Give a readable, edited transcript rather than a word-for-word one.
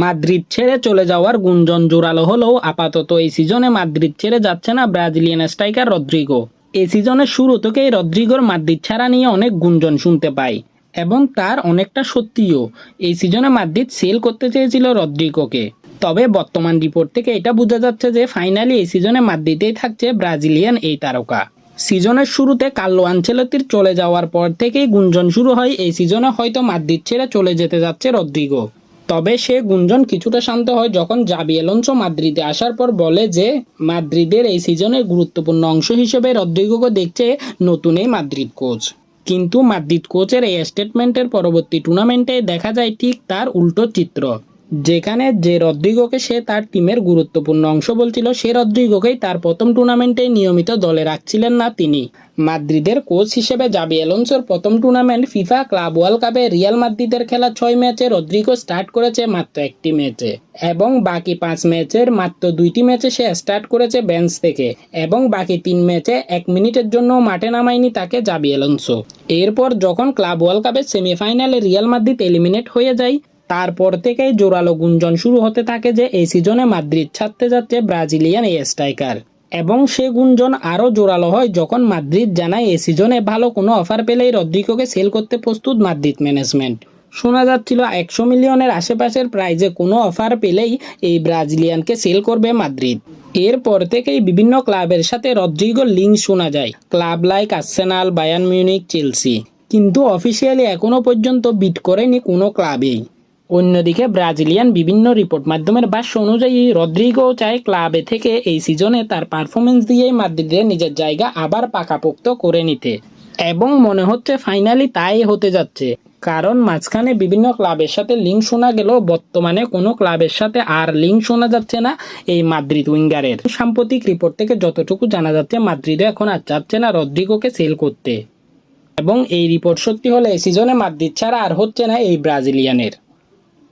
Madrid ছেড়ে চলে যাওয়ার গুঞ্জন জোরালো হলেও আপাতত এই সিজনে মাদ্রিদ ছেড়ে যাচ্ছে না ব্রাজিলিয়ান স্ট্রাইকার রদ্রিগো। এই সিজনের শুরু থেকেই রদ্রিগোর মাদ্রিদ ছাড়া নিয়ে অনেক গুঞ্জন শুনতে পাই এবং তার অনেকটা সত্যিও। এই সিজনে মাদ্রিদ সেল করতে চেয়েছিল রদ্রিগোকে, তবে বর্তমান রিপোর্ট থেকে এটা বোঝা যাচ্ছে যে ফাইনালি এই সিজনে মাদ্রিদেই থাকছে ব্রাজিলিয়ান এই তারকা। সিজনের শুরুতে কার্লো আনচেলত্তির চলে যাওয়ার পর থেকেই গুঞ্জন শুরু হয় এই সিজনে হয়তো মাদ্রিদ ছেড়ে চলে যেতে যাচ্ছে রদ্রিগো। তবে সে গুঞ্জন কিছুটা শান্ত হয় যখন জাবি আলোনসো মাদ্রিদে আসার পর বলে যে মাদ্রিদের এই সিজনের গুরুত্বপূর্ণ অংশ হিসেবে রদ্রিগোকে দেখছে নতুন এই মাদ্রিদ কোচ। কিন্তু মাদ্রিদ কোচের এই স্টেটমেন্টের পরবর্তী টুর্নামেন্টে দেখা যায় ঠিক তার উল্টো চিত্র, যেখানে যে রদ্রিগোকে সে তার টিমের গুরুত্বপূর্ণ অংশ বলছিল সে রদ্রিগোকেই তার প্রথম টুর্নামেন্টে নিয়মিত দলে রাখছিলেন না তিনি। মাদ্রিদের কোচ হিসেবে জাবি আলোনসোর প্রথম টুর্নামেন্ট ফিফা ক্লাব ওয়ার্ল্ড কাপে রিয়াল মাদ্রিদের খেলা 6 ম্যাচে রদ্রিগো স্টার্ট করেছে মাত্র 1টি ম্যাচে এবং বাকি 5 ম্যাচের মাত্র 2টি ম্যাচে সে স্টার্ট করেছে বেঞ্চ থেকে এবং বাকি 3 ম্যাচে 1 মিনিটের জন্য মাঠে নামায়নি তাকে জাবি আলোনসো। এরপর যখন ক্লাব ওয়ার্ল্ড কাপের সেমিফাইনালে রিয়াল মাদ্রিদ এলিমিনেট হয়ে যায় তারপর থেকেই জোরালো গুঞ্জন শুরু হতে থাকে যে এই সিজনে মাদ্রিদ ছাড়তে যাচ্ছে ব্রাজিলিয়ান এই স্ট্রাইকার। এবং সে গুঞ্জন আরও জোরালো হয় যখন মাদ্রিদ জানায় এই সিজনে ভালো কোনো অফার পেলেই রদ্রিগোকে সেল করতে প্রস্তুত মাদ্রিদ ম্যানেজমেন্ট। শোনা যাচ্ছিল 100 মিলিয়নের আশেপাশের প্রাইজে কোনো অফার পেলেই এই ব্রাজিলিয়ানকে সেল করবে মাদ্রিদ। এরপর থেকেই বিভিন্ন ক্লাবের সাথে রদ্রিগোর লিঙ্ক শোনা যায়, club like Arsenal, Bayern Munich, Chelsea, কিন্তু অফিসিয়ালি এখনও পর্যন্ত বিট করেনি কোনো ক্লাবেই। অন্যদিকে ব্রাজিলিয়ান বিভিন্ন রিপোর্ট মাধ্যমের ভাষ্য অনুযায়ী রদ্রিগো চায় ক্লাবে থেকে এই সিজনে তার পারফরমেন্স দিয়েই মাদ্রিদের নিজের জায়গা আবার পাকাপোক্ত করে নিতে, এবং মনে হচ্ছে ফাইনালি তাই হতে যাচ্ছে। কারণ মাঝখানে বিভিন্ন ক্লাবের সাথে লিঙ্ক শোনা গেলেও বর্তমানে কোনো ক্লাবের সাথে আর লিঙ্ক শোনা যাচ্ছে না এই মাদ্রিদ উইঙ্গারের। সাম্প্রতিক রিপোর্ট থেকে যতটুকু জানা যাচ্ছে মাদ্রিদও এখন আর চাচ্ছে না রদ্রিগোকে সেল করতে, এবং এই রিপোর্ট সত্যি হলে এই সিজনে মাদ্রিদ ছাড়া আর হচ্ছে না এই ব্রাজিলিয়ানের।